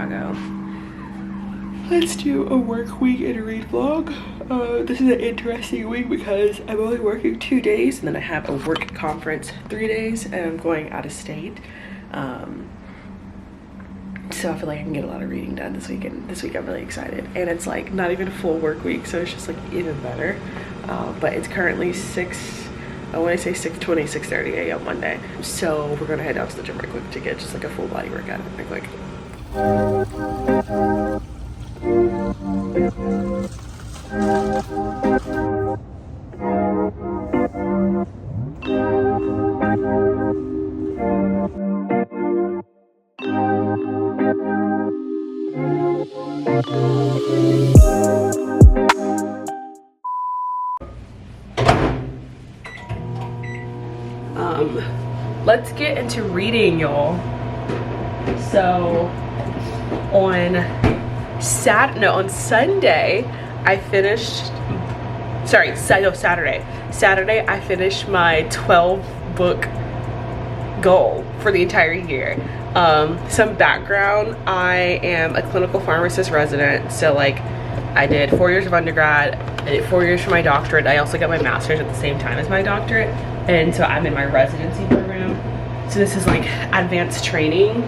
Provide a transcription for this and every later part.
Chicago. Let's do a work week and a read vlog. This is an interesting week because I'm only working 2 days and then I have a work conference 3 days and I'm going out of state. So I feel like I can get a lot of reading done this week, and this week I'm really excited. And it's like not even a full work week, so it's just like even better. But it's currently 6:20, 6:30 a.m. Monday. So we're gonna head down to the gym right quick to get just like a full body workout right quick. Let's get into reading, y'all. So on Sunday I finished, Saturday I finished my 12 book goal for the entire year. Some background: I am a clinical pharmacist resident, so like I did 4 years of undergrad, I did 4 years for my doctorate. I also got my master's at the same time as my doctorate, and so I'm in my residency program. So this is like advanced training.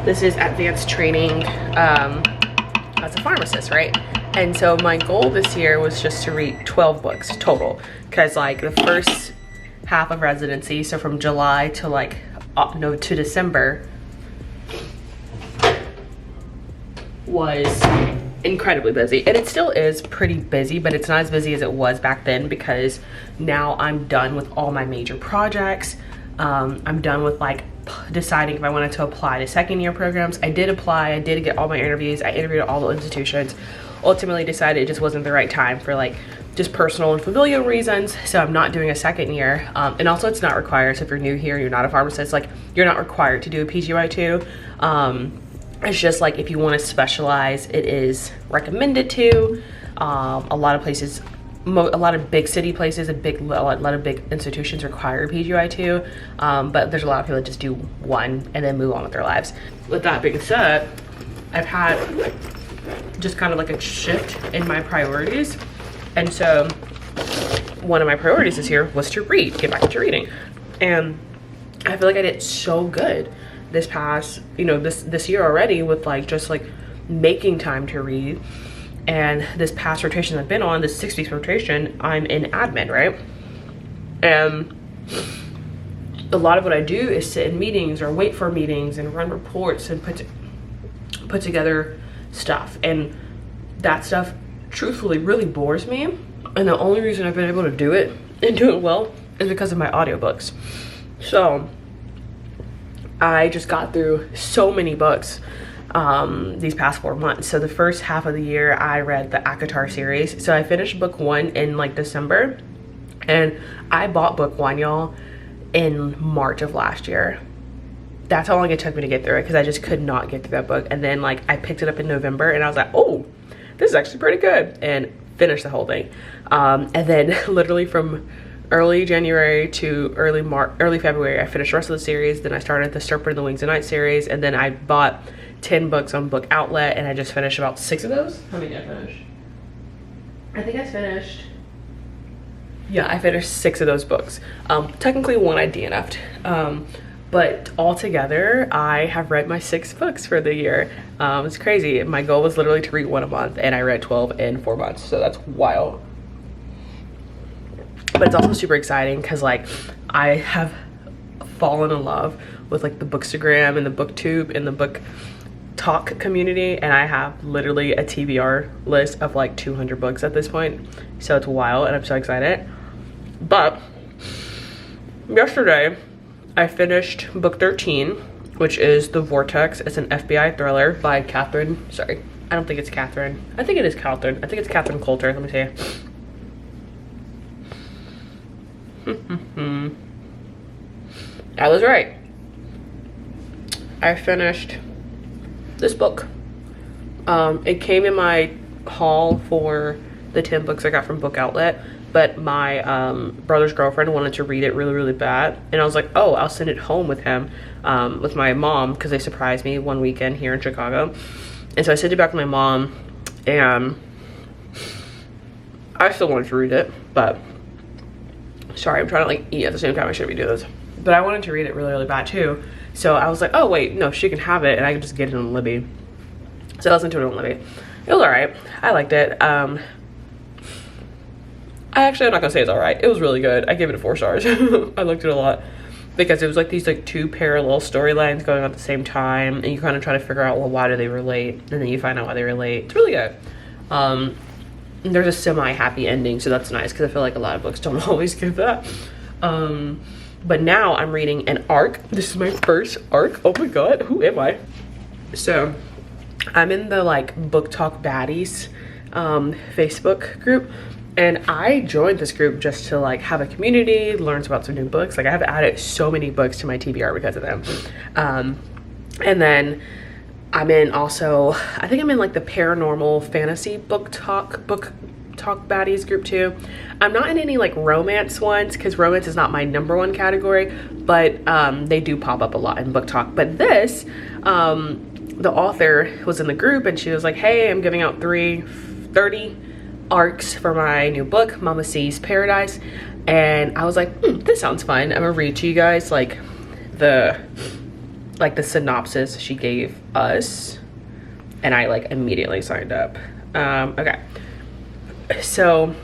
This is advanced training as a pharmacist, right? And so my goal this year was just to read 12 books total, because like the first half of residency, so from July to like to December, was incredibly busy. And it still is pretty busy, but it's not as busy as it was back then because now I'm done with all my major projects. I'm done with like deciding if I wanted to apply to second year programs. I did apply, I did get all my interviews, I interviewed at all the institutions. Ultimately decided it just wasn't the right time for like just personal and familial reasons, so I'm not doing a second year. And also it's not required, so if you're new here, you're not a pharmacist, like you're not required to do a PGY2. It's just like if you want to specialize, it is recommended to. A lot of places, a lot of big city places, a lot of big institutions require PGY2, but there's a lot of people that just do one and then move on with their lives. With that being said, I've had just kind of like a shift in my priorities, and so one of my priorities this year was to read, get back into reading. And I feel like I did so good this past, this year already with like just like making time to read. And this past rotation I've been on, this 6 weeks rotation, I'm in admin, right? And a lot of what I do is sit in meetings or wait for meetings and run reports and put together stuff. And that stuff truthfully really bores me. And the only reason I've been able to do it and do it well is because of my audiobooks. So I just got through so many books these past 4 months. So the first half of the year I read the ACOTAR series. So I finished book 1 in like December, and I bought book 1, y'all, in March of last year. That's how long it took me to get through it, because I just could not get through that book. And then like I picked it up in November and I was like, oh, this is actually pretty good, and finished the whole thing. And then literally from early January to early February, I finished the rest of the series. Then I started the Serpent and the Wings of Night series, and then I bought 10 books on Book Outlet, and I just finished about 6 of those. How many did I finish? I think I finished, yeah, I finished 6 of those books. Technically 1 I DNF'd, but altogether I have read my 6 books for the year. It's crazy. My goal was literally to read 1 a month, and I read 12 in 4 months, so that's wild. But it's also super exciting because like I have fallen in love with like the Bookstagram and the Booktube and the book talk community, and I have literally a TBR list of like 200 books at this point, so it's wild and I'm so excited. But yesterday I finished book 13, which is The Vortex. It's an FBI thriller by Catherine, sorry, I don't think it's Catherine, I think it is Catherine, I think it's Catherine Coulter, let me see. I was right. I finished this book. It came in my haul for the 10 books I got from Book Outlet, but my brother's girlfriend wanted to read it really, really bad. And I was like, oh, I'll send it home with him, with my mom, because they surprised me one weekend here in Chicago. And so I sent it back to my mom, and I still wanted to read it, but sorry, I'm trying to like eat at the same time. I shouldn't be doing this. But I wanted to read it really, really bad too. So I was like, oh wait, no, she can have it and I can just get it on Libby. So I listened to it on Libby. It was all right. I liked it. I'm not gonna say it's all right. It was really good. I gave it 4 stars. I liked it a lot because it was like these like 2 parallel storylines going on at the same time, and you kind of try to figure out, well, why do they relate? And then you find out why they relate. It's really good. There's a semi-happy ending, so that's nice because I feel like a lot of books don't always give that. But now I'm reading an arc. This is my first arc. Oh my god, who am I? So I'm in the like Book Talk Baddies Facebook group, and I joined this group just to like have a community, learn about some new books. Like I have added so many books to my TBR because of them. And then I'm in also, I think I'm in like the paranormal fantasy book talk baddies group too. I'm not in any like romance ones because romance is not my number 1 category, but they do pop up a lot in book talk. But this, the author was in the group and she was like, hey, I'm giving out 30 arcs for my new book, Mama C's Paradise. And I was like, this sounds fun. I'm gonna read to you guys like the synopsis she gave us, and I like immediately signed up. Okay, so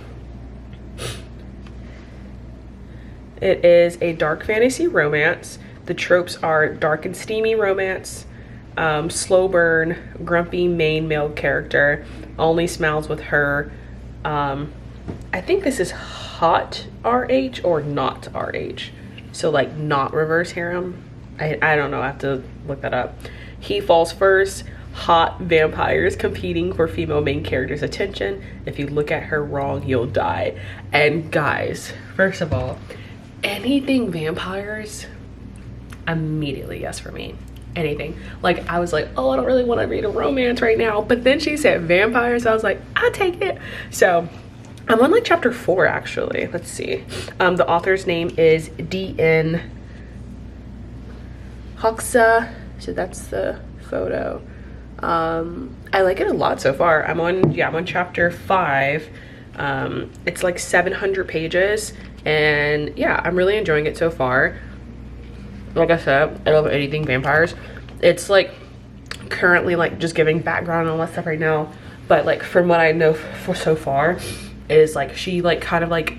it is a dark fantasy romance. The tropes are dark and steamy romance, slow burn, grumpy main male character, only smiles with her. I think this is hot RH or not RH, so like not reverse harem. I don't know, I have to look that up. He falls first, hot vampires competing for female main character's attention. If you look at her wrong, you'll die. And guys, first of all, anything vampires, immediately yes for me. Anything. Like I was like, oh, I don't really want to read a romance right now, but then she said vampires, so I was like, I'll take it. So I'm on like chapter 4 actually. Let's see. The author's name is N Hoxa, so that's the photo. I like it a lot so far. I'm on chapter 5. It's like 700 pages, and yeah, I'm really enjoying it so far. Like I said, I love anything vampires. It's like currently like just giving background on all that stuff right now, but like from what I know for so far is like she like kind of like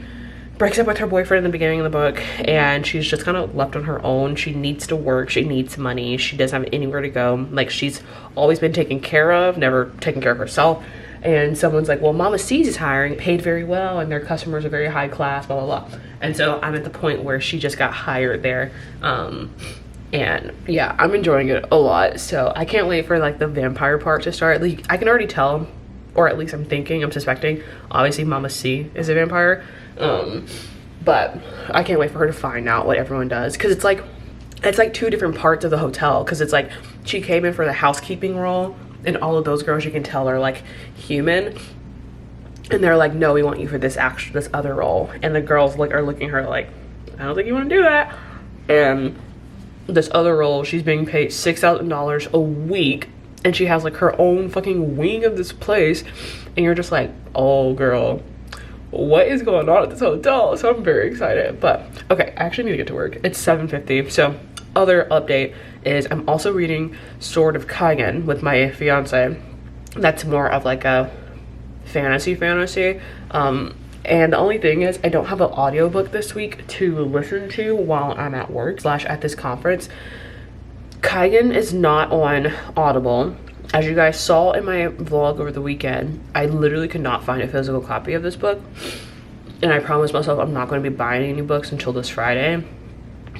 breaks up with her boyfriend in the beginning of the book, and she's just kind of left on her own. She needs to work, she needs money, she doesn't have anywhere to go. Like she's always been taken care of, never taken care of herself. And someone's like, well, Mama C's is hiring, paid very well, and their customers are very high class, blah blah blah. And so I'm at the point where she just got hired there, and yeah, I'm enjoying it a lot. So I can't wait for like the vampire part to start. Like I can already tell, or at least I'm suspecting, obviously Mama C is a vampire. But I can't wait for her to find out what everyone does, because it's like 2 different parts of the hotel, because it's like she came in for the housekeeping role, and all of those girls you can tell are like human, and they're like, no, we want you for this other role. And the girls like are looking at her like, I don't think you want to do that. And this other role, she's being paid $6,000 a week, and she has like her own fucking wing of this place, and you're just like, oh girl, what is going on at this hotel? So I'm very excited. But okay, I actually need to get to work. It's 7:50. So other update is I'm also reading Sword of Kaigen with my fiance. That's more of like a fantasy. And the only thing is I don't have an audiobook this week to listen to while I'm at work / at this conference. Kaigen is not on Audible. As you guys saw in my vlog over the weekend, I literally could not find a physical copy of this book. And I promised myself I'm not going to be buying any books until this Friday.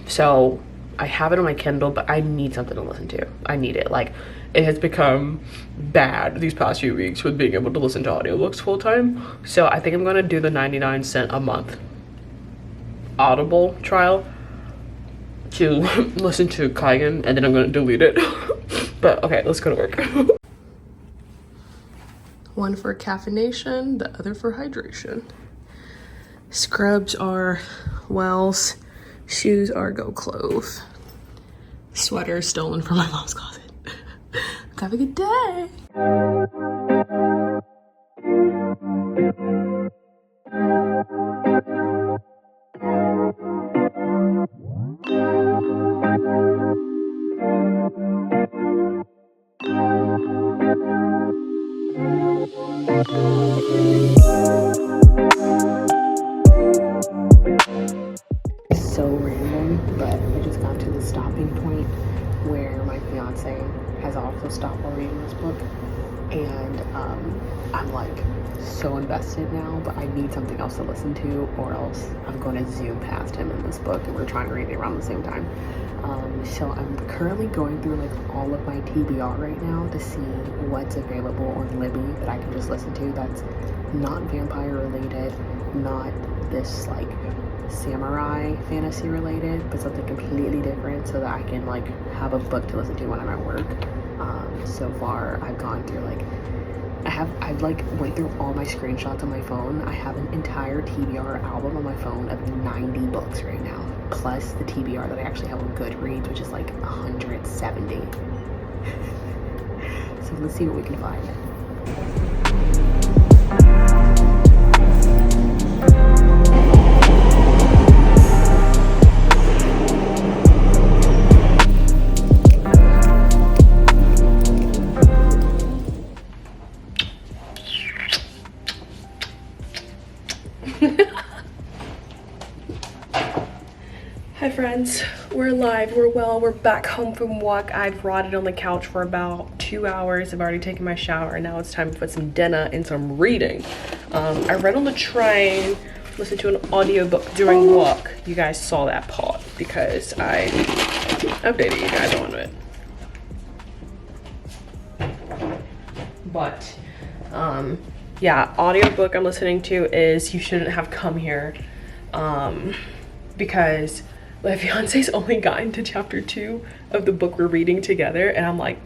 So I have it on my Kindle, but I need something to listen to. I need it. Like, it has become bad these past few weeks with being able to listen to audiobooks full time. So I think I'm going to do the 99 cents a month Audible trial to listen to Kaigen, and then I'm going to delete it. But okay, let's go to work. One for caffeination, the other for hydration. Scrubs are Wells. Shoes are Go Clove. Sweater stolen from my mom's closet. Have a good day. So random, but I just got to the stopping point where my fiance has also stopped while reading this book, and I'm like so invested now, but I need something else to listen to, or else I'm going to zoom past him in this book, and we're trying to read it around the same time. So I'm currently going through like all of my TBR right now to see what's available on Libby that I can just listen to that's not vampire related, not this like samurai fantasy related, but something completely different, so that I can like have a book to listen to when I'm at work. So far I've gone through like I've like went through all my screenshots on my phone. I have an entire TBR album on my phone of 90 books right now, plus the TBR that I actually have on Goodreads, which is like 170. So let's see what we can find. Hi friends, we're live, we're well, we're back home from walk. I've rotted on the couch for about 2 hours. I've already taken my shower, and now it's time for some dinner and some reading. I read on the train, listened to an audiobook during walk. You guys saw that part because I updated you guys on it. But yeah, audiobook I'm listening to is You Shouldn't Have Come Here, because my fiance's only gotten to chapter 2 of the book we're reading together, and I'm like,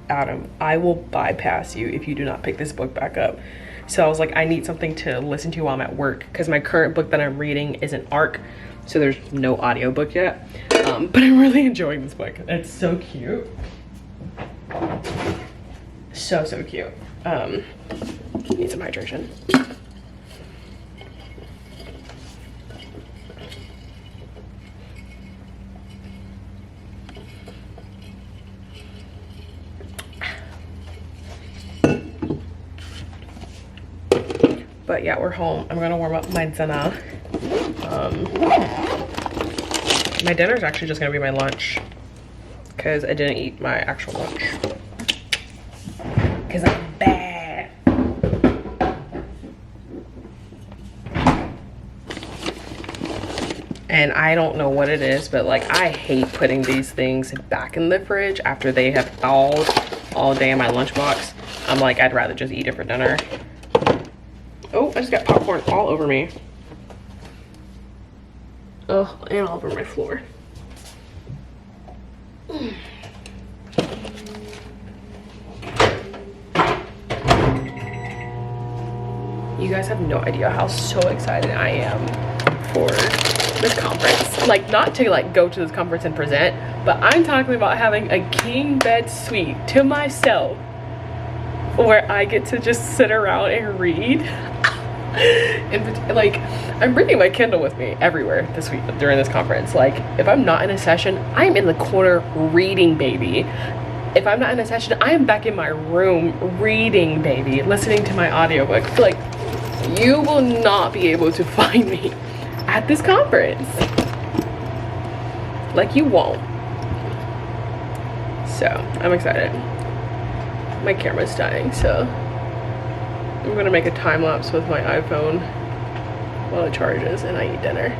Adam, I will bypass you if you do not pick this book back up. So I was like, I need something to listen to while I'm at work, because my current book that I'm reading is an ARC, so there's no audiobook yet. But I'm really enjoying this book. It's so cute. So cute. Need some hydration. But yeah, we're home. I'm gonna warm up my dinner. My dinner is actually just gonna be my lunch, because I didn't eat my actual lunch, because I'm bad. And I don't know what it is, but like I hate putting these things back in the fridge after they have thawed all day in my lunchbox. I'm like, I'd rather just eat it for dinner. Oh, I just got popcorn all over me. Oh, and all over my floor. You guys have no idea how so excited I am for this conference. Like, not to like go to this conference and present, but I'm talking about having a king bed suite to myself where I get to just sit around and read. And like, I'm bringing my Kindle with me everywhere this week during this conference. Like, if I'm not in a session, I'm in the corner reading, baby. If I'm not in a session, I am back in my room reading, baby, listening to my audiobook. Like, you will not be able to find me at this conference. Like, you won't. So I'm excited. My camera's dying, so I'm gonna make a time lapse with my iPhone while it charges and I eat dinner.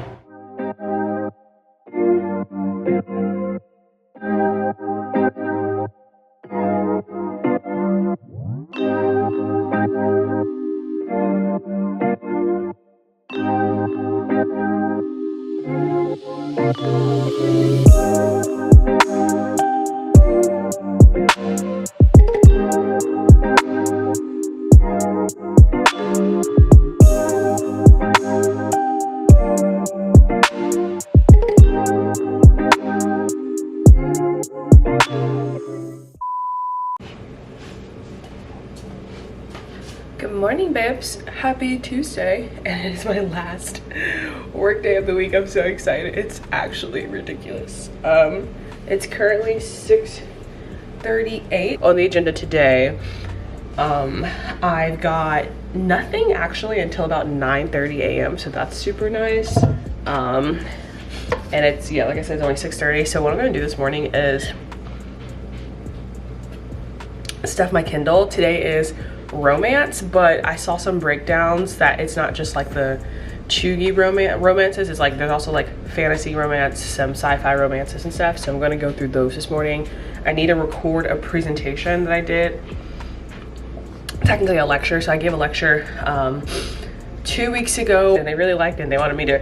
morning, babes. Happy Tuesday, and it is my last work day of the week. I'm so excited. It's actually ridiculous. It's currently 6:38. On the agenda today, I've got nothing actually until about 9:30 a.m. so that's super nice. And it's, yeah, like I said, it's only 6:30. So what I'm gonna do this morning is stuff my Kindle. Today is romance, but I saw some breakdowns that it's not just like the chuggy romances. It's like there's also like fantasy romance, some sci-fi romances and stuff. So I'm gonna go through those this morning. I need to record a presentation that I did, technically a lecture. So I gave a lecture 2 weeks ago, and they really liked it, and they wanted me to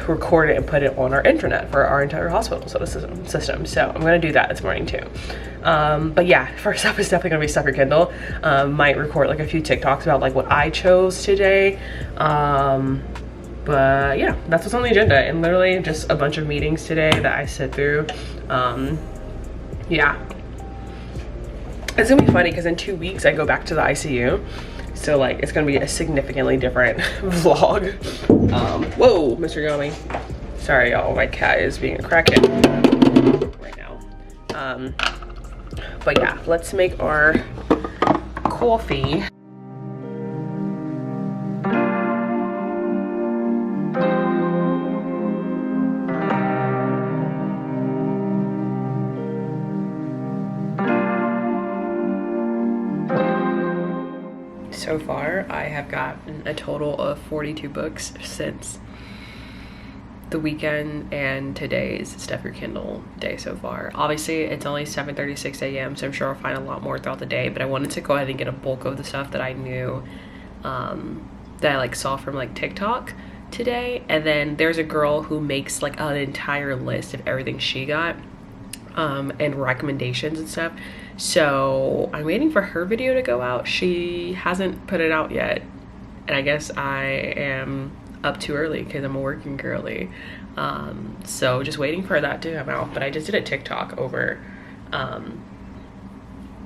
record it and put it on our intranet for our entire hospital system. So I'm gonna do that this morning too. But yeah, first up is definitely gonna be Stuff Your Kindle. Might record like a few TikToks about like what I chose today. But yeah, that's what's on the agenda, and literally just a bunch of meetings today that I sit through. Yeah, it's gonna be funny because in 2 weeks I go back to the ICU. So like it's gonna be a significantly different vlog. Whoa, Mr. Yomi. Sorry y'all, my cat is being a crackhead right now. But yeah, let's make our coffee. So far, I have gotten a total of 42 books since the weekend and today's Stuff Your Kindle day so far. Obviously, it's only 7:36 a.m., so I'm sure I'll find a lot more throughout the day, but I wanted to go ahead and get a bulk of the stuff that I knew, that I like saw from like TikTok today. And then there's a girl who makes like an entire list of everything she got, and recommendations and stuff. So I'm waiting for her video to go out. She hasn't put it out yet, and I guess I am up too early because I'm a working girly. So just waiting for that to come out. But I just did a TikTok over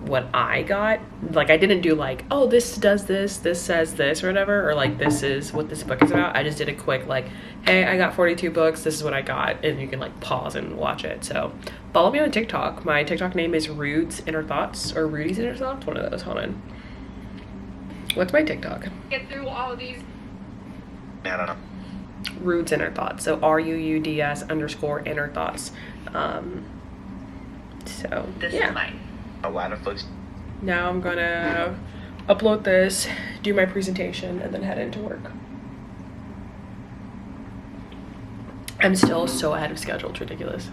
what I got. Like I didn't do like, oh, this does this, this says this or whatever, or like this is what this book is about. I just did a quick like, hey, I got 42 books, this is what I got, and you can like pause and watch it. So follow me on TikTok. My TikTok name is Rude's Inner Thoughts, or Rudy's Inner Thoughts, one of those. Hold on, what's my TikTok? Get through all of these. I don't know. Rude's Inner Thoughts, so RUUDS_Inner Thoughts. So this is mine. A lot of books. Now I'm gonna upload this, do my presentation, and then head into work. I'm still so ahead of schedule, it's ridiculous.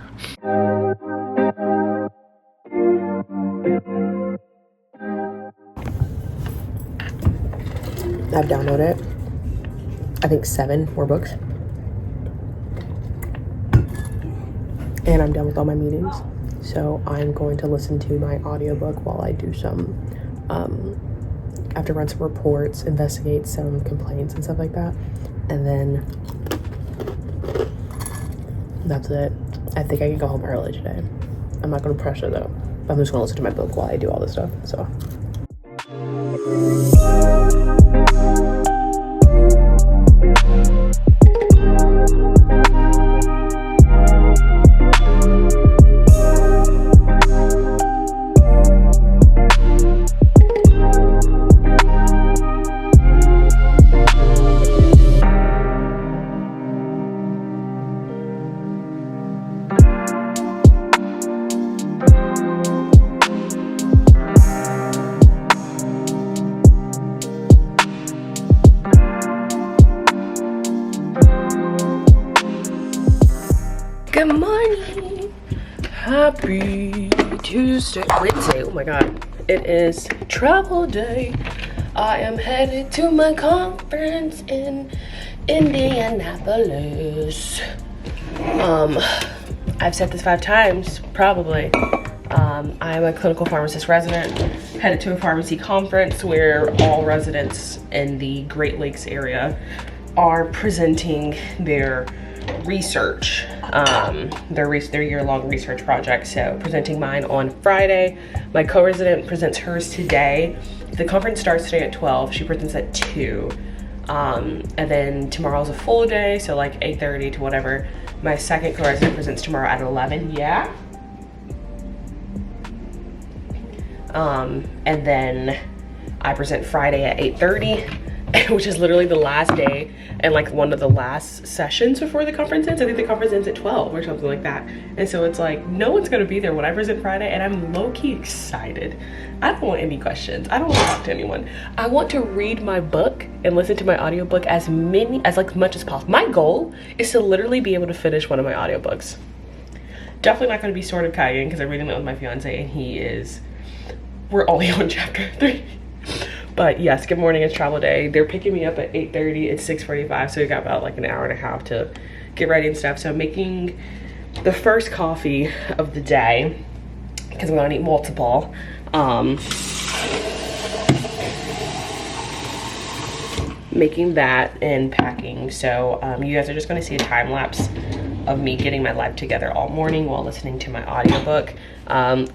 I've downloaded, I think 7 more books. And I'm done with all my meetings. So I'm going to listen to my audiobook while I do some, I have to run some reports, investigate some complaints and stuff like that. And then that's it. I think I can go home early today. I'm not gonna pressure though. I'm just gonna listen to my book while I do all this stuff, so. Good morning. Happy Tuesday. Wednesday. Oh my god. It is travel day. I am headed to my conference in Indianapolis. I've said this 5 times, probably. I'm a clinical pharmacist resident, headed to a pharmacy conference where all residents in the Great Lakes area are presenting their research, their year-long research project. So presenting mine on Friday. My co-resident presents hers today. the conference starts today at 12. She presents at 2. And then tomorrow's a full day, so like 8:30 to whatever. My second co-resident presents tomorrow at 11. Yeah. And then I present Friday at 8:30, which is literally the last day and like one of the last sessions before the conference ends. I think the conference ends at 12 or something like that. And so it's like, no one's gonna be there when I present Friday, and I'm low-key excited. I don't want any questions. I don't want to talk to anyone. I want to read my book and listen to my audiobook as much as possible. My goal is to literally be able to finish one of my audiobooks. Definitely not gonna be Sword of Kaigen, because I'm reading that with my fiance, and we're only on chapter 3. But yes, good morning, it's travel day. They're picking me up at 8:30, it's 6:45, so we got about like an hour and a half to get ready and stuff. So I'm making the first coffee of the day, because I'm gonna need multiple. Making that and packing. So you guys are just gonna see a time lapse of me getting my life together all morning while listening to my audiobook.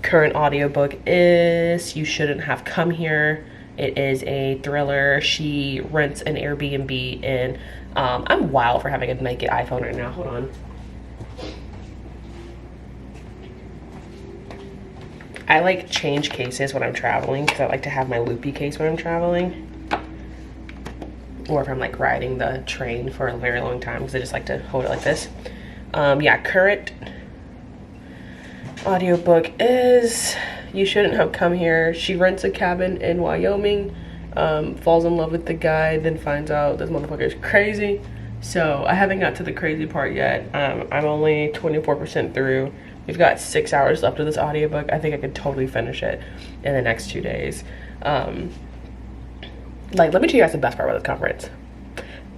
Current audiobook is You Shouldn't Have Come Here. It is a thriller. She rents an Airbnb, and I'm wild for having a naked iPhone right now. Hold on. I like change cases when I'm traveling, because I like to have my loopy case when I'm traveling, or if I'm like riding the train for a very long time, because I just like to hold it like this. Yeah, current audiobook is You Shouldn't Have Come Here. She rents a cabin in Wyoming, falls in love with the guy, then finds out this motherfucker is crazy. So I haven't got to the crazy part yet. I'm only 24% through. We've got 6 hours left of this audiobook. I think I could totally finish it in the next 2 days. Like, let me tell you guys the best part about this conference.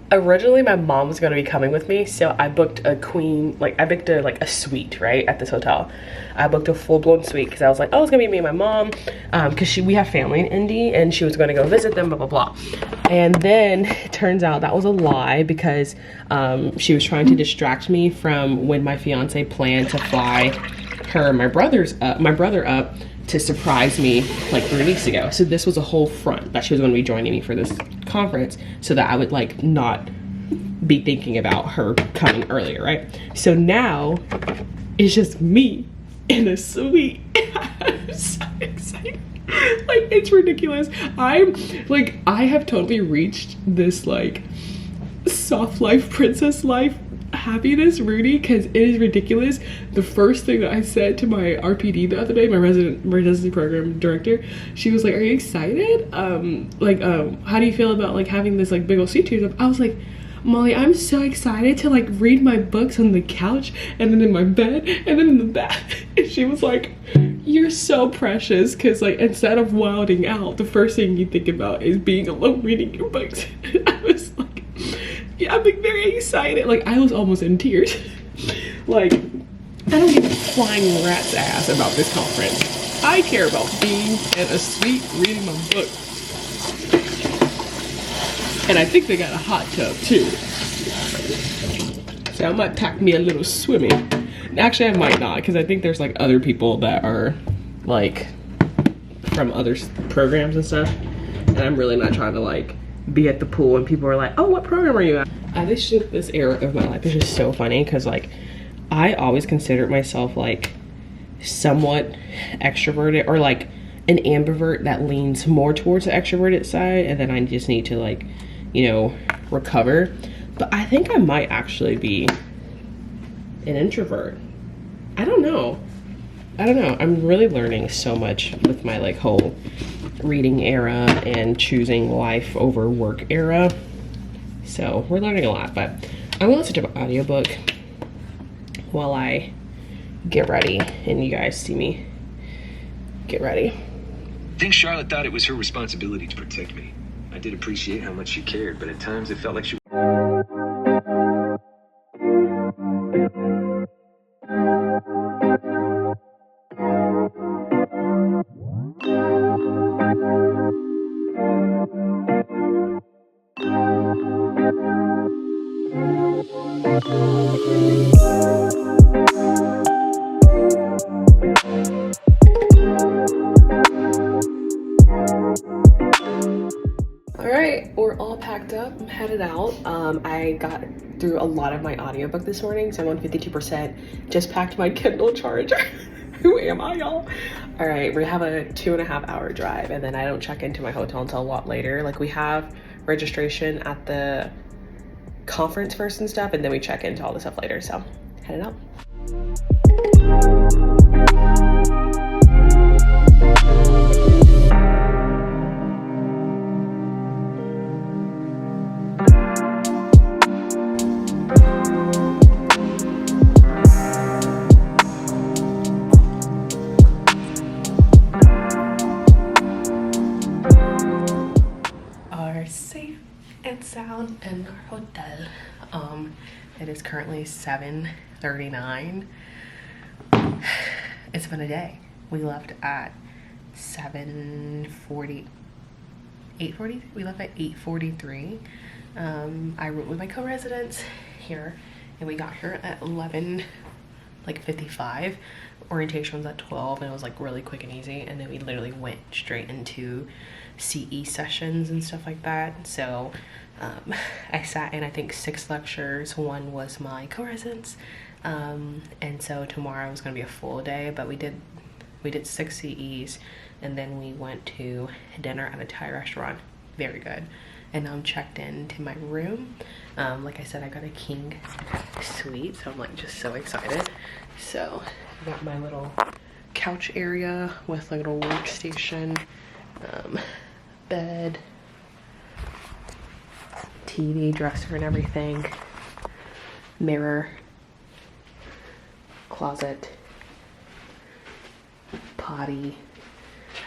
Originally, my mom was gonna be coming with me, so I booked a suite, right, at this hotel. I booked a full-blown suite, because I was like, oh, it's gonna be me and my mom, because we have family in Indy, and she was gonna go visit them, blah, blah, blah. And then it turns out that was a lie, because she was trying to distract me from when my fiance planned to fly her and my brother up to surprise me like 3 weeks ago. So this was a whole front that she was going to be joining me for this conference, so that I would like not be thinking about her coming earlier, right? So now it's just me in a suite. I'm so excited. Like, it's ridiculous. I have totally reached this like soft life, princess life happiness, Rudy, because it is ridiculous. The first thing that I said to my RPD the other day, my residency program director, she was like, are you excited? How do you feel about like having this like big old seat to yourself? I was like, Molly, I'm so excited to like read my books on the couch, and then in my bed, and then in the bath. And she was like, you're so precious, because like instead of wilding out, the first thing you think about is being alone reading your books. I was like, yeah, I'm like very excited. Like, I was almost in tears. Like, I don't give a flying rat's ass about this conference. I care about being in a suite reading my book. And I think they got a hot tub too. So I might pack me a little swimming. Actually, I might not, because I think there's like other people that are like from other programs and stuff. And I'm really not trying to like be at the pool and people are like, oh, what program are you at? I just think this era of my life is just so funny, because like I always considered myself like somewhat extroverted, or like an ambivert that leans more towards the extroverted side, and then I just need to like, you know, recover. But I think I might actually be an introvert. I don't know. I'm really learning so much with my like whole reading era and choosing life over work era. So we're learning a lot, but I'm gonna listen to my audiobook while I get ready and you guys see me get ready. I think Charlotte thought it was her responsibility to protect me. I did appreciate how much she cared, but at times it felt like she we're all packed up. I'm headed out. I got through a lot of my audiobook this morning, so I'm on 52%. Just packed my Kindle charger. Who am I, y'all? All right, we have a 2.5 hour drive, and then I don't check into my hotel until a lot later. Like, we have registration at the conference first and stuff, and then we check into all the stuff later. So headed out. Safe and sound in our hotel. It is currently 7:39. It's been a day. We left at 7:40, 8:40. We left at 8:43. I rode with my co-residents here, and we got here at 11:55. Orientation was at 12, and it was like really quick and easy, and then we literally went straight into CE sessions and stuff like that. So I sat in, I think, 6 lectures. One was my co-residents, and so tomorrow was going to be a full day, but we did 6 CEs, and then we went to dinner at a Thai restaurant. Very good. And now I'm checked into my room. Like I said, I got a king suite, so I'm like just so excited. So I got my little couch area with a little workstation, bed, TV, dresser and everything, mirror, closet, potty,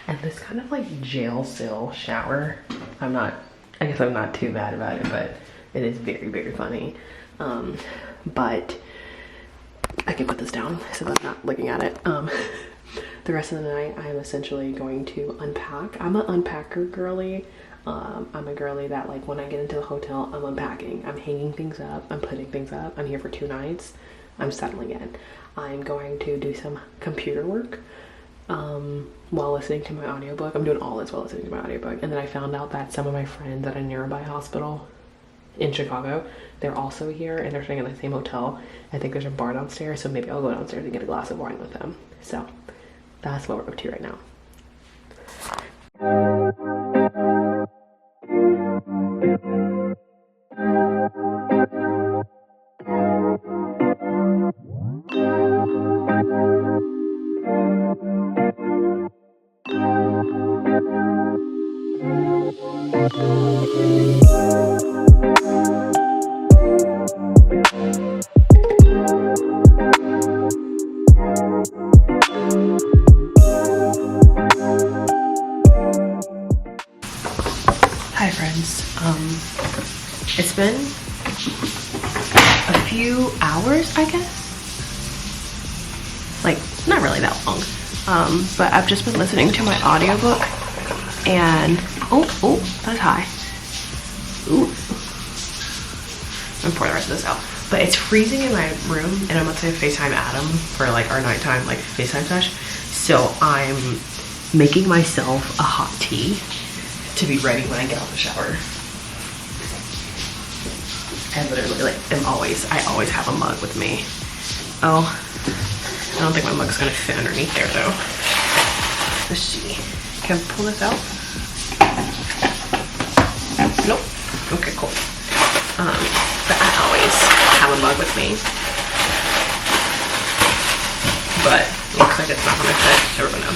and this kind of like jail cell shower. I guess I'm not too bad about it, but it is very, very funny. But I can put this down so that I'm not looking at it. The rest of the night, I'm essentially going to unpack. I'm an unpacker girly. I'm a girly that, like, when I get into the hotel, I'm unpacking. I'm hanging things up. I'm putting things up. I'm here for 2 nights. I'm settling in. I'm going to do some computer work while listening to my audiobook. I'm doing all this while listening to my audiobook. And then I found out that some of my friends at a nearby hospital in Chicago, they're also here, and they're staying in the same hotel. I think there's a bar downstairs, so maybe I'll go downstairs and get a glass of wine with them. So that's what we're up to right now. Hi friends, it's been a few hours, I guess, like not really that long, but I've just been listening to my audiobook, and oh, that's high. Ooh, I'm gonna pour the rest of this out, but it's freezing in my room, and I'm about to FaceTime Adam for like our nighttime like FaceTime sesh, so I'm making myself a hot tea to be ready when I get out of the shower. I literally like I always have a mug with me. Oh, I don't think my mug's gonna fit underneath there though. Let's see. Can I pull this out? Nope. Okay, cool. But I always have a mug with me. But looks like it's not gonna fit, so we're gonna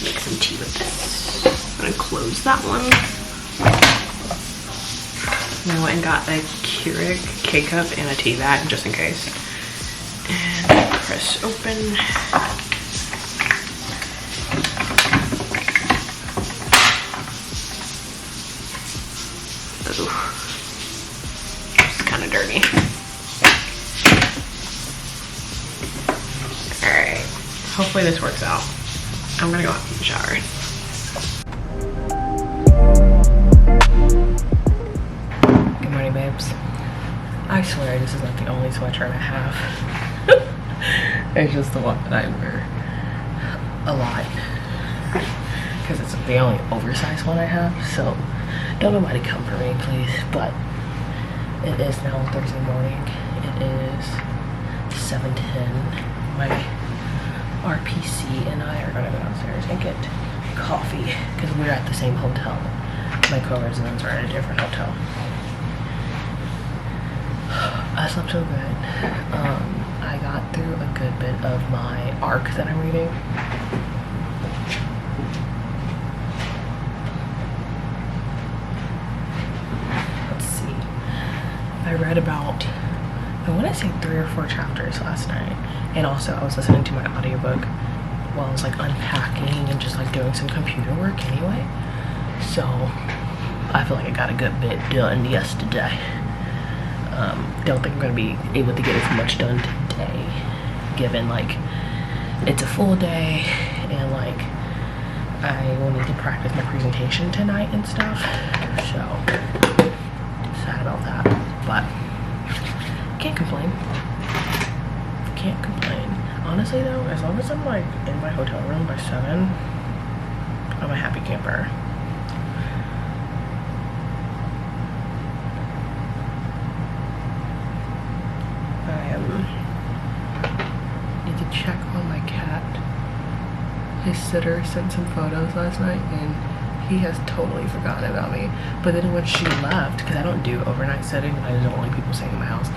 make some tea with this. I'm gonna close that one. I went and got a Keurig K-cup and a tea bag just in case. And press open. Ooh. It's kind of dirty. Alright. Hopefully this works out. I'm gonna go out in the shower. Babes, I swear this is not the only sweatshirt I have. It's just the one that I wear a lot because it's the only oversized one I have. So Don't nobody come for me, please. But it is now Thursday morning. It is 7:10. My RPC and I are gonna go downstairs and get coffee because we're at the same hotel. My co-residents are at a different hotel. I slept so good. I got through a good bit of my arc that I'm reading. Let's see. I read about, I want to say 3 or 4 chapters last night. And also I was listening to my audiobook while I was like unpacking and just like doing some computer work anyway. So I feel like I got a good bit done yesterday. Don't think I'm gonna be able to get as much done today, given like it's a full day and like I will need to practice my presentation tonight and stuff. So sad about that, but can't complain. Can't complain. Honestly though, as long as I'm like in my hotel room by 7, I'm a happy camper. Need to check on my cat. His sitter sent some photos last night and he has totally forgotten about me. But then when she left, because I don't do overnight sitting, I don't like people staying in my house.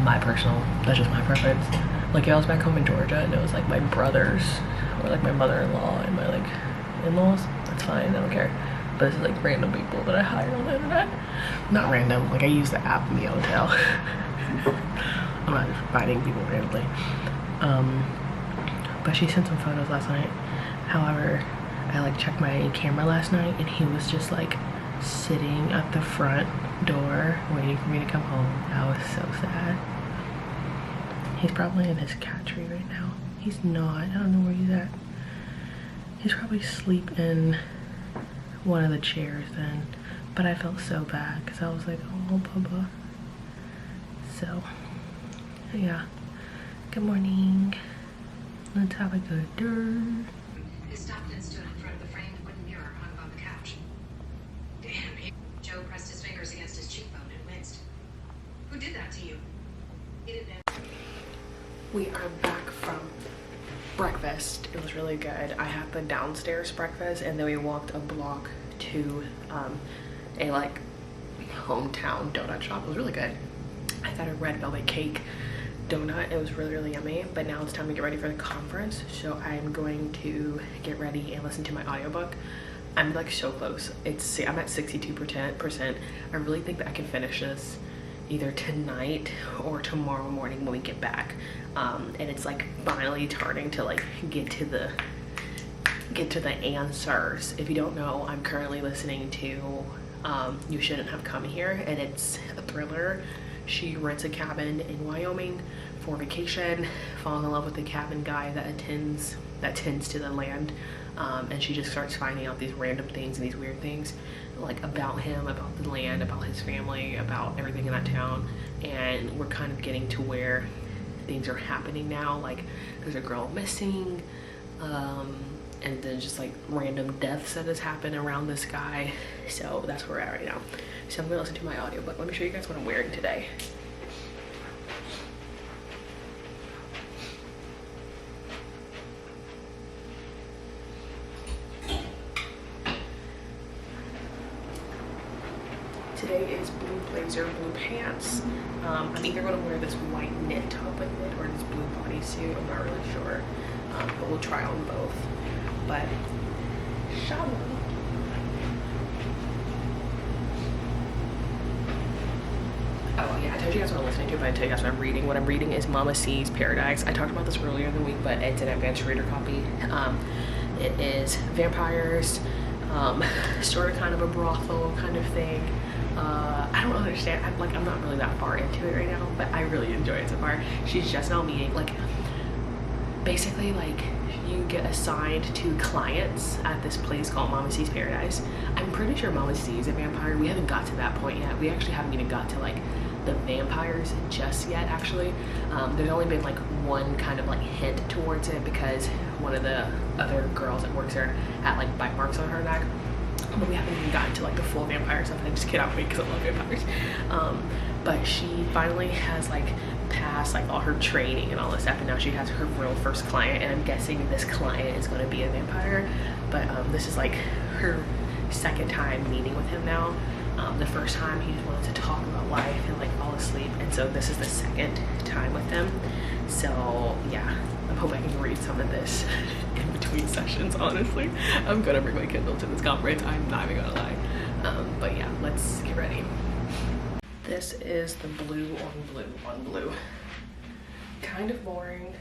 That's just my preference. Like I was back home in Georgia and it was like my brothers or like my mother-in-law and my like in-laws. That's fine, I don't care. But this is like random people that I hired on the internet. Not random, like I use the app in the hotel. I'm not just finding people randomly. But she sent some photos last night. However, I like checked my camera last night and he was just like sitting at the front door waiting for me to come home. I was so sad. He's probably in his cat tree right now. He's not, I don't know where he's at. He's probably asleep in one of the chairs then. But I felt so bad because I was like, oh, Bubba. So, yeah. Good morning. Let's have a good day. He stopped and stood in front of the framed wooden mirror hung above the couch. Damn, Joe pressed his fingers against his cheekbone and winced. Who did that to you? He didn't know. We are back from breakfast. It was really good. I had the downstairs breakfast and then we walked a block to a like hometown donut shop. It was really good. I got a red velvet cake donut. It was really yummy. But now it's time to get ready for the conference, so I'm going to get ready and listen to my audiobook. I'm like so close. I'm at 62%. I really think that I can finish this either tonight or tomorrow morning when we get back. And it's like finally starting to like get to the answers. If you don't know, I'm currently listening to You Shouldn't Have Come Here, and it's a thriller. She rents a cabin in Wyoming for vacation, falls in love with the cabin guy that tends to the land, and she just starts finding out these random things and these weird things like about him, about the land, about his family, about everything in that town. And we're kind of getting to where things are happening now. Like there's a girl missing, and then just like random deaths that has happened around this guy. So that's where we're at right now. So I'm gonna listen to my audiobook. Let me show you guys what I'm wearing today. Today is blue blazer, blue pants. I'm either gonna wear this white knit top with it or this blue bodysuit. I'm not really sure, but we'll try on both. But shalom. Oh yeah, I told you guys what I'm listening to, but I tell you guys what I'm reading. What I'm reading is Mama C's Paradise. I talked about this earlier in the week, but it's an advanced reader copy. It is vampires, sort of kind of a brothel kind of thing. I don't understand. I'm not really that far into it right now, but I really enjoy it so far. She's just now meeting, like, basically, like, you get assigned to clients at this place called Mama C's Paradise. I'm pretty sure Mama C is a vampire. We haven't got to that point yet. We actually haven't even got to like the vampires just yet, actually. There's only been like one kind of like hint towards it because one of the other girls that works there had like bite marks on her neck. but we haven't even gotten to like the full vampire stuff. And I just kid out me because I love vampires. But she finally has like passed like all her training and all this stuff, and now she has her real first client, and I'm guessing this client is going to be a vampire. But this is like her second time meeting with him now. The first time he just wanted to talk about life and like fall asleep, and so this is the second time with him. So yeah, I'm hoping I can read some of this in between sessions. Honestly, I'm gonna bring my Kindle to this conference, I'm not even gonna lie. But yeah, let's get ready. This is the blue on blue on blue. Kind of boring.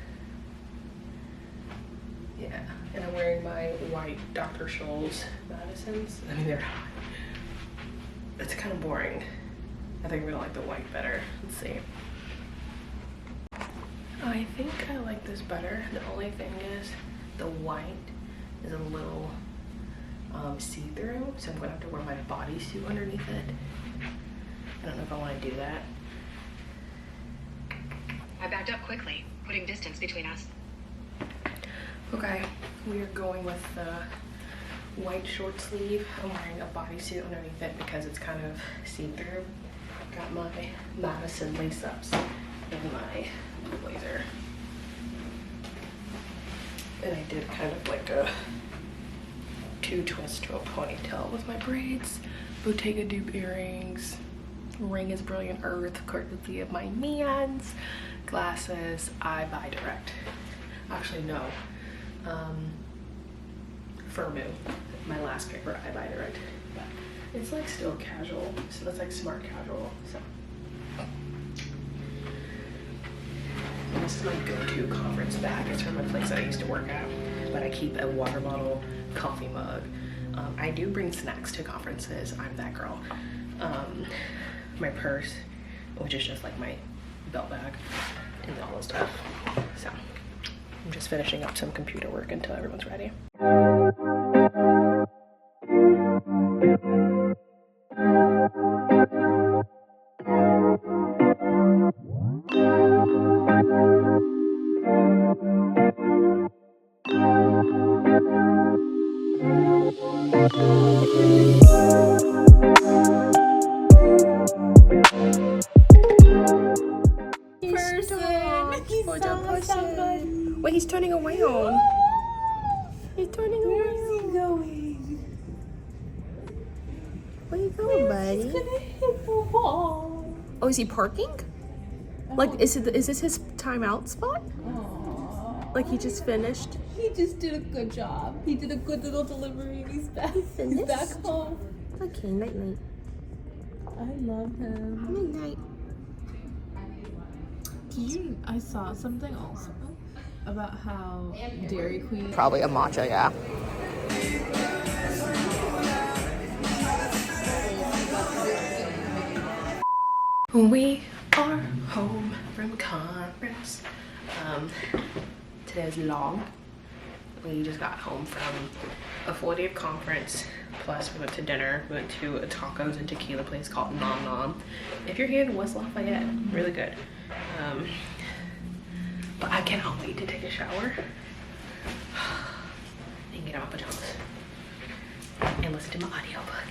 Yeah, and I'm wearing my white Dr. Scholl's medicines. I mean, it's kind of boring. I think I'm gonna like the white better. Let's see. I think I like this better. The only thing is the white is a little see-through, so I'm gonna have to wear my bodysuit underneath it. I don't know if I want to do that. I backed up quickly, putting distance between us. Okay, we are going with the white short sleeve. I'm wearing a bodysuit underneath it because it's kind of see-through. Got my Madison lace-ups and my blazer. And I did kind of like a 2-twist to a ponytail with my braids. Bottega dupe earrings. Ring is Brilliant Earth, courtesy of my mans. Glasses, I buy direct. Actually, no. Firmu, my last paper, I buy direct. But it's like still casual, so that's like smart casual. So this is my go-to conference bag. It's from a place I used to work at, but I keep a water bottle, coffee mug. I do bring snacks to conferences. I'm that girl. My purse, which is just like my belt bag, and all this stuff. So I'm just finishing up some computer work until everyone's ready. Wait, he's turning around. He's turning around. Where's he going? Where you going, buddy? He's gonna hit the wall. Oh, is he parking? Like, is this his timeout spot? Aww. Like he just finished? He just did a good job. He did a good little delivery. He's back. He's back home. Okay, night night. I love him. Night night. I saw something also about how Dairy Queen. Probably a matcha, yeah. We are home from conference. Today's long. We just got home from a full-day of conference. Plus, we went to dinner. We went to a tacos and tequila place called Nom Nom. If you're here in West Lafayette, really good. But I cannot wait to take a shower and get out of pajamas and listen to my audiobook.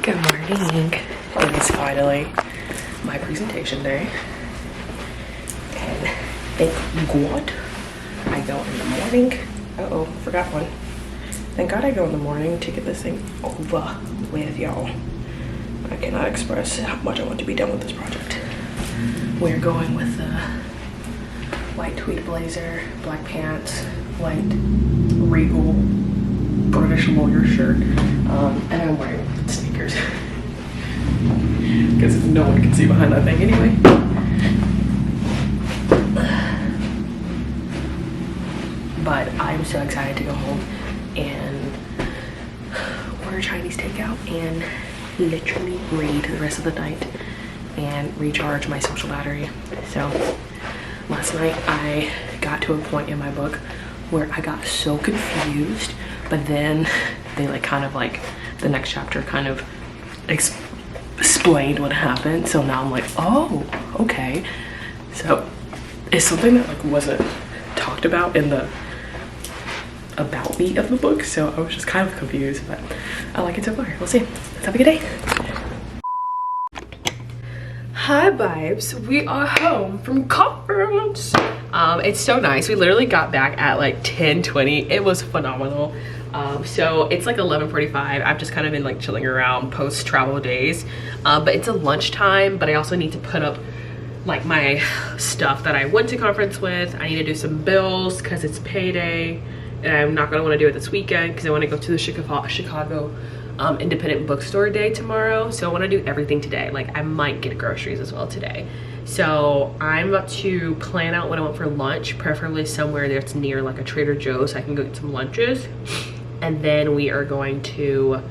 Good morning. It is finally my presentation day. And thank God I go in the morning. Uh-oh, forgot one. Thank God I go in the morning to get this thing over with, y'all. I cannot express how much I want to be done with this project. We're going with the white tweed blazer, black pants, white Regal British lawyer shirt, and I'm wearing sneakers because no one can see behind that thing anyway. But I'm so excited to go home and order Chinese takeout and literally read the rest of the night and recharge my social battery. So last night I got to a point in my book where I got so confused, but then they like kind of like the next chapter kind of explained what happened. So now I'm like, oh, okay. So it's something that like wasn't talked about in the about me of the book, so I was just kind of confused, but I like it so far. We'll see. Let's have a good day. Hi vibes, we are home from conference. It's so nice. We literally got back at like 10:20. It was phenomenal. So it's like 11:45. I've just kind of been like chilling around post travel days, but it's a lunchtime, but I also need to put up like my stuff that I went to conference with. I need to do some bills because it's payday, and I'm not gonna want to do it this weekend because I want to go to the Chicago independent bookstore day tomorrow. So I want to do everything today. Like I might get groceries as well today. So I'm about to plan out what I want for lunch, preferably somewhere that's near like a Trader Joe's so I can go get some lunches. And then we are going to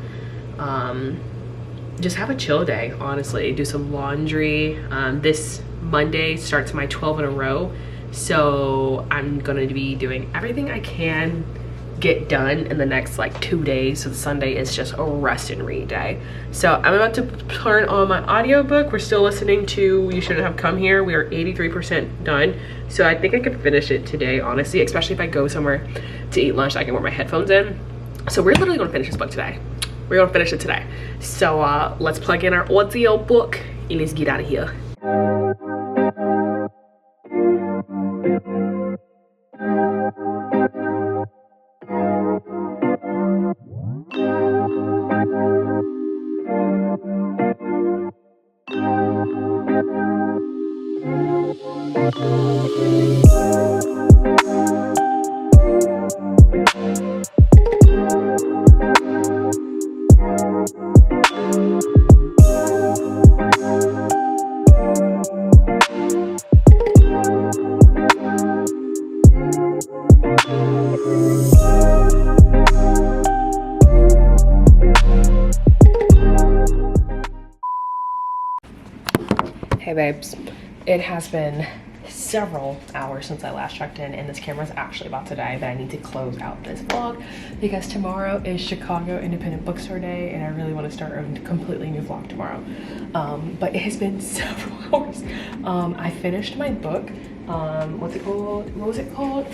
just have a chill day, honestly. Do some laundry. This Monday starts my 12 in a row. So I'm gonna be doing everything I can get done in the next like 2 days. So Sunday is just a rest and read day. So I'm about to turn on my audiobook. We're still listening to You Shouldn't Have Come Here. We are 83% done. So I think I could finish it today, honestly, especially if I go somewhere to eat lunch, I can wear my headphones in. So we're literally gonna finish this book today. We're gonna finish it today. So let's plug in our audio book and let's get out of here. Hey babes, it has been several hours since I last checked in, and this camera's actually about to die, but I need to close out this vlog because tomorrow is Chicago Independent Bookstore Day and I really want to start a completely new vlog tomorrow. But it has been several hours. I finished my book. What's it called? What was it called?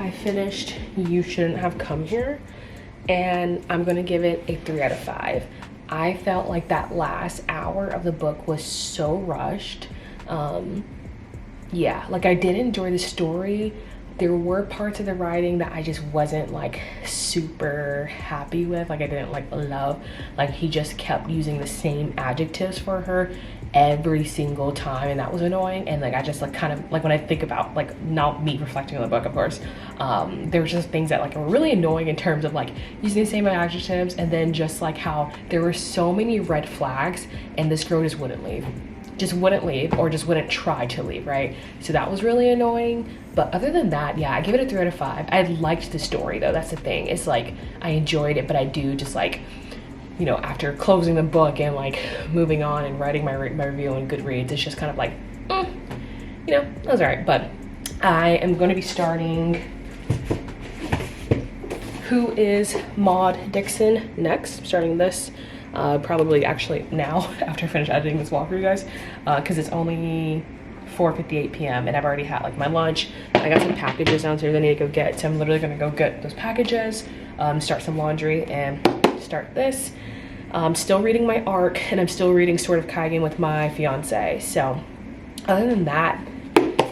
I finished You Shouldn't Have Come Here, and I'm gonna give it a 3 out of 5. I felt like that last hour of the book was so rushed. Yeah, like I did enjoy the story. There were parts of the writing that I just wasn't like super happy with. Like I didn't like love, like he just kept using the same adjectives for her every single time, and that was annoying. And like I just like kind of like when I think about like not me reflecting on the book, of course, there was just things that like were really annoying in terms of like using the same adjectives, and then just like how there were so many red flags and this girl just wouldn't leave, or just wouldn't try to leave, right? So that was really annoying. But other than that, yeah, I give it a 3 out of 5. I liked the story though. That's the thing. It's like I enjoyed it, but I do just like, you know, after closing the book and like moving on and writing my review on Goodreads, it's just kind of like, you know, that was all right. But I am going to be starting Who is Maud Dixon next. I'm starting this probably actually now after I finish editing this vlog for you guys, because it's only 4:58 p.m. and I've already had like my lunch. I got some packages downstairs I need to go get, so I'm literally gonna go get those packages, start some laundry and start this. I'm still reading my ARC, and I'm still reading Sword of Kaigen with my fiance. So other than that,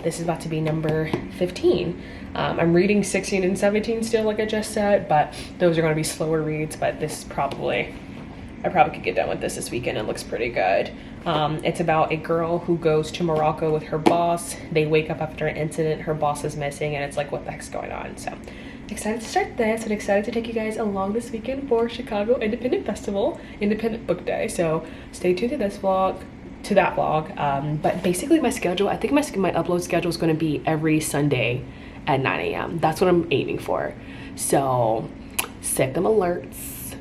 this is about to be number 15. I'm reading 16 and 17 still, like I just said, but those are going to be slower reads. But this probably, I probably could get done with this weekend. It looks pretty good. It's about a girl who goes to Morocco with her boss. They wake up after an incident. Her boss is missing, and it's like, what the heck's going on? So excited to start this, and excited to take you guys along this weekend for Chicago Independent Festival, Independent Book Day. So stay tuned to this vlog, to that vlog. But basically my schedule, I think my upload schedule is going to be every Sunday at 9 a.m. That's what I'm aiming for. So set them alerts.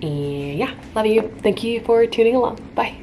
And yeah, love you. Thank you for tuning along. Bye.